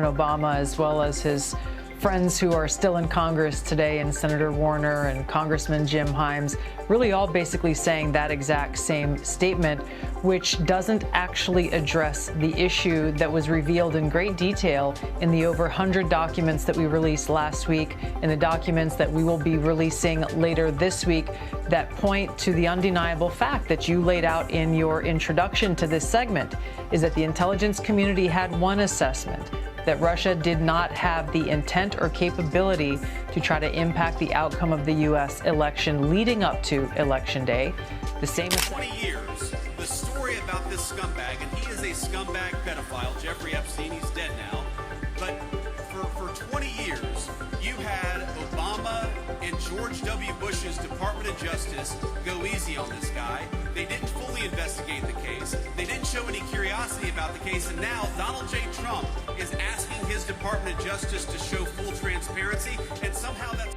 Obama, as well as his friends who are still in Congress today, and Senator Warner and Congressman Jim Himes, really all basically saying that exact same statement, which doesn't actually address the issue that was revealed in great detail in the over 100 documents that we released last week, and the documents that we will be releasing later this week that point to the undeniable fact that you laid out in your introduction to this segment, is that the intelligence community had one assessment, that Russia did not have the intent or capability to try to impact the outcome of the U.S. election leading up to Election Day. The same as 20 years, the story about this scumbag, and he is a scumbag pedophile, Jeffrey Epstein, he's dead now, but for 20 years, you had Obama and George W. Bush's Department of Justice go easy on this guy. They didn't fully investigate the case. They didn't show any curiosity about the case. And now Donald J. Trump is asking his Department of Justice to show full transparency. And somehow that's...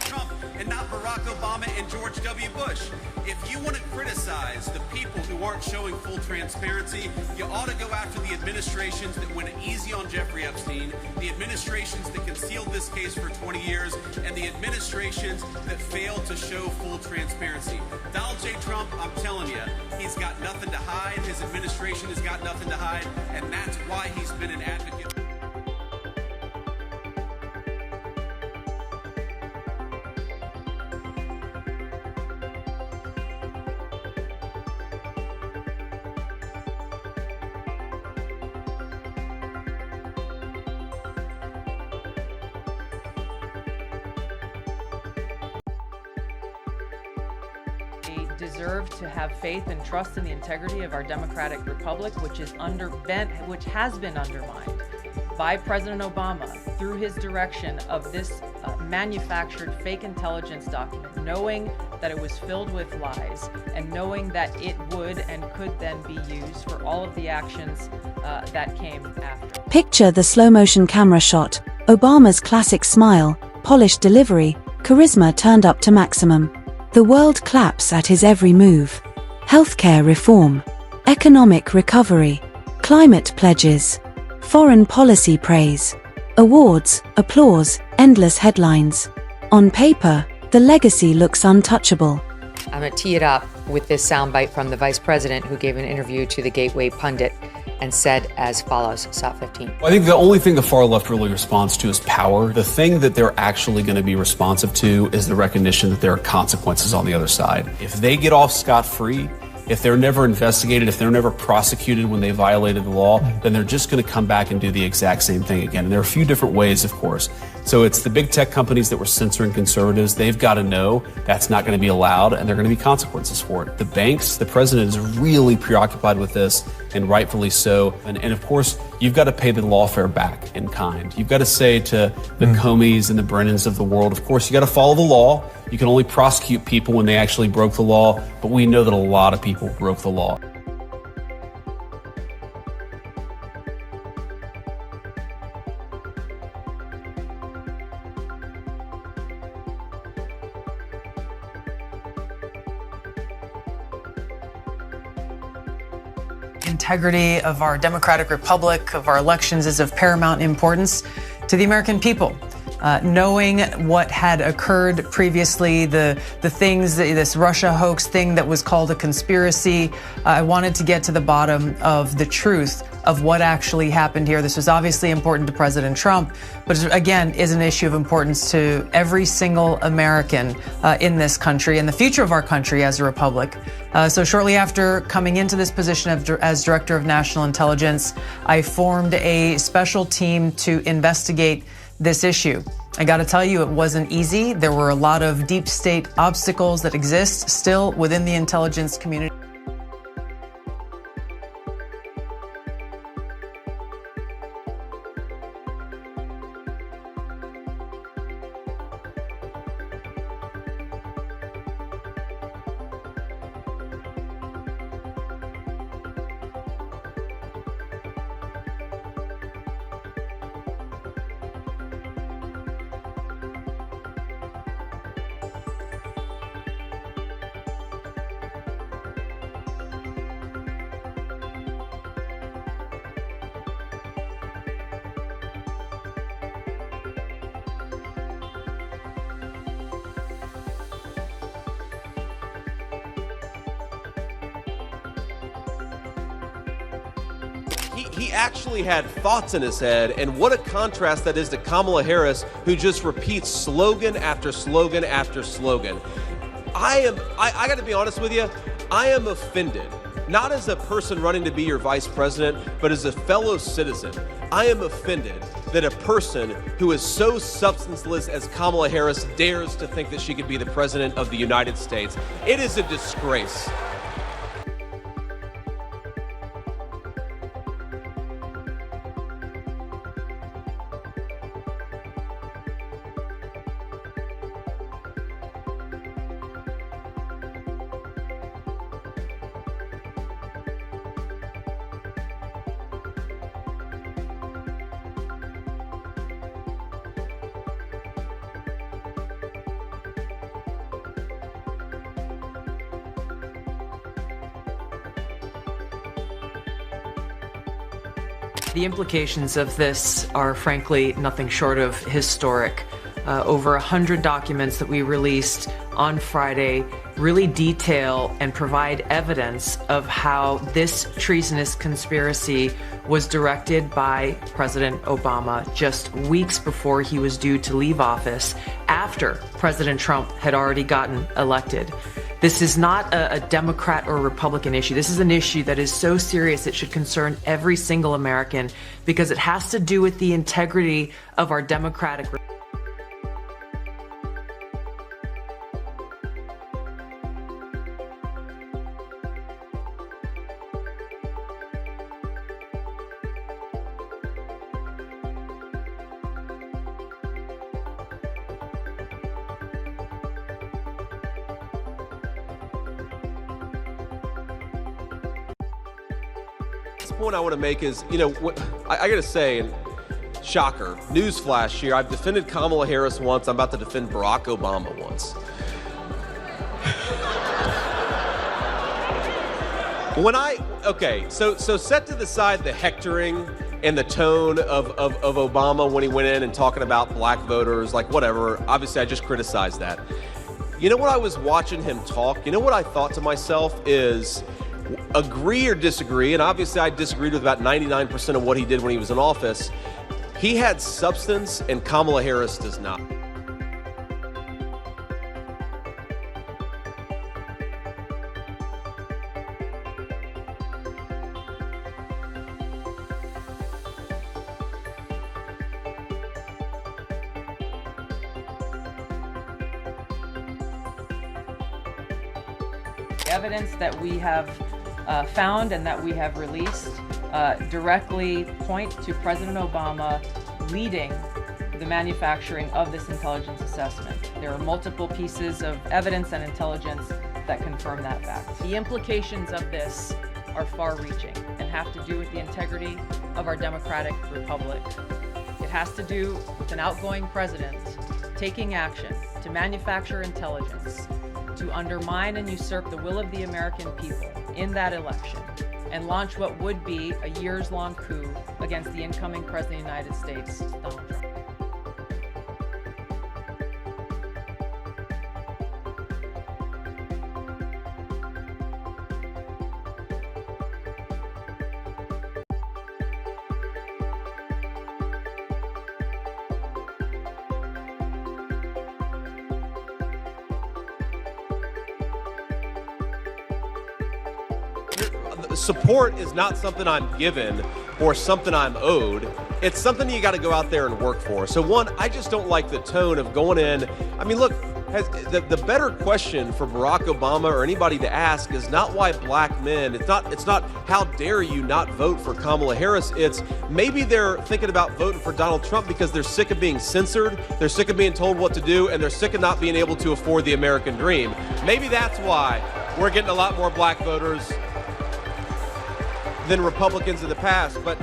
Trump and not Barack Obama and George W. Bush. If you want to criticize the people who aren't showing full transparency, you ought to go after the administrations that went easy on Jeffrey Epstein, the administrations that concealed this case for 20 years, and the administrations that failed to show full transparency. Donald J. Trump, I'm telling you, he's got nothing to hide. His administration has got nothing to hide, and that's why he's been an advocate. Deserve to have faith and trust in the integrity of our democratic republic, which has been undermined by President Obama through his direction of this manufactured fake intelligence document, knowing that it was filled with lies and knowing that it would and could then be used for all of the actions that came after. Picture the slow-motion camera shot, Obama's classic smile, polished delivery, charisma turned up to maximum. The world claps at his every move. Healthcare reform, economic recovery, climate pledges, foreign policy praise, awards, applause, endless headlines. On paper, the legacy looks untouchable. I'm going to tee it up with this soundbite from the vice president who gave an interview to the Gateway Pundit and said as follows, SOT 15. Well, I think the only thing the far left really responds to is power. The thing that they're actually going to be responsive to is the recognition that there are consequences on the other side. If they get off scot-free, if they're never investigated, if they're never prosecuted when they violated the law, then they're just going to come back and do the exact same thing again. And there are a few different ways, of course. So it's the big tech companies that were censoring conservatives. They've got to know that's not going to be allowed, and there are going to be consequences for it. The banks, the president is really preoccupied with this, and rightfully so. And of course, you've got to pay the lawfare back in kind. You've got to say to the Comeys and the Brennans of the world, of course, you got to follow the law. You can only prosecute people when they actually broke the law, but we know that a lot of people broke the law. Integrity of our democratic republic, of our elections, is of paramount importance to the American people. Knowing what had occurred previously, the things, this Russia hoax thing that was called a conspiracy, I wanted to get to the bottom of the truth of what actually happened here. This was obviously important to President Trump, but again, is an issue of importance to every single American in this country and the future of our country as a republic. So shortly after coming into this position as Director of National Intelligence, I formed a special team to investigate this issue. I got to tell you, it wasn't easy. There were a lot of deep state obstacles that exist still within the intelligence community. he actually had thoughts in his head, and what a contrast that is to Kamala Harris, who just repeats slogan after slogan after slogan. I got to be honest with you, I am offended, not as a person running to be your vice president, but as a fellow citizen. I am offended that a person who is so substanceless as Kamala Harris dares to think that she could be the president of the United States. It is a disgrace. The implications of this are frankly nothing short of historic. Over 100 documents that we released on Friday really detail and provide evidence of how this treasonous conspiracy was directed by President Obama just weeks before he was due to leave office, after President Trump had already gotten elected. This is not a Democrat or Republican issue. This is an issue that is so serious it should concern every single American, because it has to do with the integrity of our democratic point I want to make is, I got to say, and shocker, newsflash here, I've defended Kamala Harris once, I'm about to defend Barack Obama once. So set to the side the hectoring and the tone of Obama when he went in and talking about black voters, like whatever, obviously I just criticized that. You know what I was watching him talk, you know what I thought to myself is, agree or disagree, and obviously I disagreed with about 99% of what he did when he was in office, he had substance and Kamala Harris does not. evidence that we have found and that we have released directly point to President Obama leading the manufacturing of this intelligence assessment. There are multiple pieces of evidence and intelligence that confirm that fact. The implications of this are far-reaching and have to do with the integrity of our democratic republic. It has to do with an outgoing president taking action to manufacture intelligence to undermine and usurp the will of the American people in that election and launch what would be a years-long coup against the incoming President of the United States, Donald Trump. Support is not something I'm given or something I'm owed. It's something you got to go out there and work for. So one, I just don't like the tone of going in. I mean, look, the better question for Barack Obama or anybody to ask is not why black men, it's not how dare you not vote for Kamala Harris. It's maybe they're thinking about voting for Donald Trump because they're sick of being censored, they're sick of being told what to do, and they're sick of not being able to afford the American dream. Maybe that's why we're getting a lot more black voters than Republicans in the past, but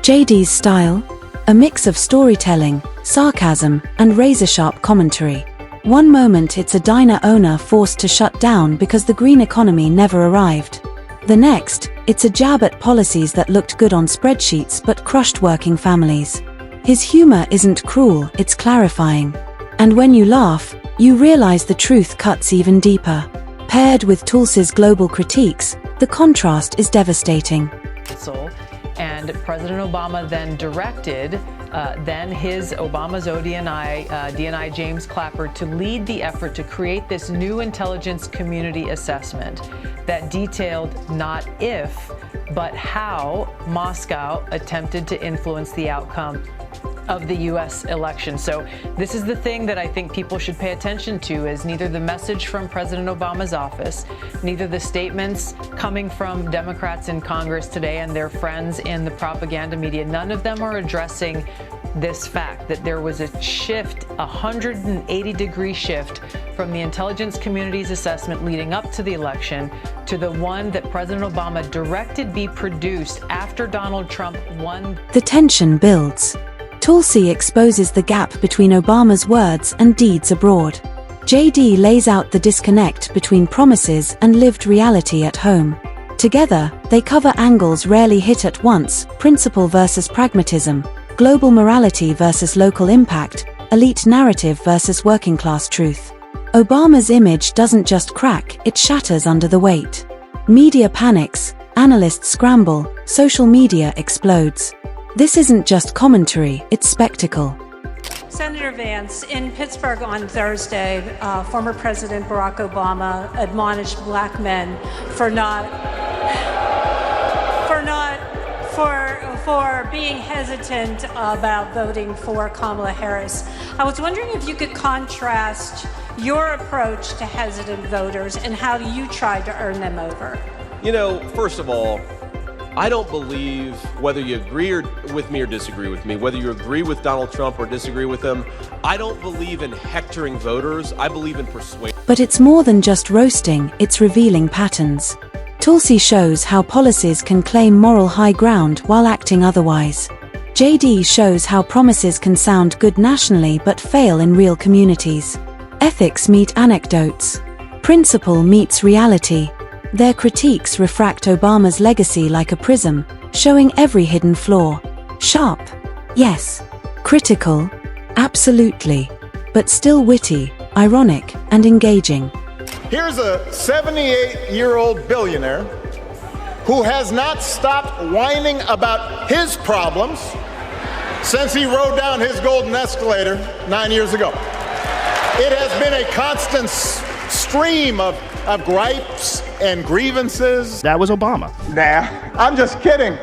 JD's style? A mix of storytelling, sarcasm, and razor-sharp commentary. One moment it's a diner owner forced to shut down because the green economy never arrived. The next, it's a jab at policies that looked good on spreadsheets but crushed working families. His humor isn't cruel, it's clarifying. And when you laugh, you realize the truth cuts even deeper. Paired with Tulsi's global critiques, the contrast is devastating. And President Obama then directed Obama's DNI James Clapper to lead the effort to create this new intelligence community assessment that detailed not if, but how Moscow attempted to influence the outcome of the U.S. election. So this is the thing that I think people should pay attention to, is neither the message from President Obama's office, neither the statements coming from Democrats in Congress today and their friends in the propaganda media. None of them are addressing this fact that there was a shift, a 180-degree shift from the intelligence community's assessment leading up to the election to the one that President Obama directed be produced after Donald Trump won. The tension builds. Tulsi exposes the gap between Obama's words and deeds abroad. JD lays out the disconnect between promises and lived reality at home. Together, they cover angles rarely hit at once: principle versus pragmatism, global morality versus local impact, elite narrative versus working-class truth. Obama's image doesn't just crack, it shatters under the weight. Media panics, analysts scramble, social media explodes. This isn't just commentary, it's spectacle. Senator Vance, in Pittsburgh on Thursday, former President Barack Obama admonished black men for being hesitant about voting for Kamala Harris. I was wondering if you could contrast your approach to hesitant voters and how you tried to earn them over. You know, first of all, I don't believe, whether you agree with me or disagree with me, whether you agree with Donald Trump or disagree with him, I don't believe in hectoring voters. I believe in persuasion. But it's more than just roasting, it's revealing patterns. Tulsi shows how policies can claim moral high ground while acting otherwise. JD shows how promises can sound good nationally but fail in real communities. Ethics meet anecdotes. Principle meets reality. Their critiques refract Obama's legacy like a prism, showing every hidden flaw. Sharp? Yes. Critical? Absolutely. But still witty, ironic, and engaging. Here's a 78-year-old billionaire who has not stopped whining about his problems since he rode down his golden escalator 9 years ago. It has been a constant stream of gripes and grievances. That was Obama. Nah, I'm just kidding.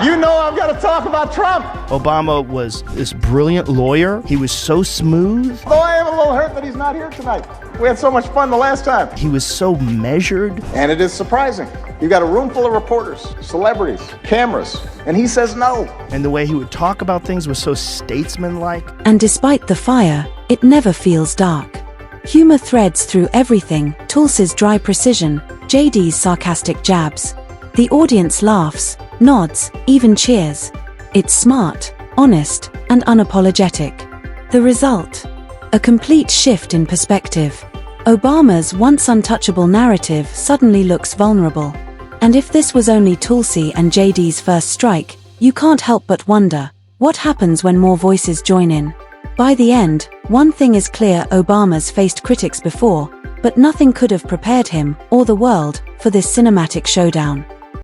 You know I've got to talk about Trump. Obama was this brilliant lawyer. He was so smooth. Though I am a little hurt that he's not here tonight. We had so much fun the last time. He was so measured. And it is surprising. You've got a room full of reporters, celebrities, cameras, and he says no. And the way he would talk about things was so statesmanlike. And despite the fire, it never feels dark. Humor threads through everything: Tulsi's dry precision, JD's sarcastic jabs. The audience laughs, nods, even cheers. It's smart, honest, and unapologetic. The result? A complete shift in perspective. Obama's once untouchable narrative suddenly looks vulnerable. And if this was only Tulsi and JD's first strike, you can't help but wonder, what happens when more voices join in? By the end, one thing is clear: Obama's faced critics before, but nothing could have prepared him, or the world, for this cinematic showdown.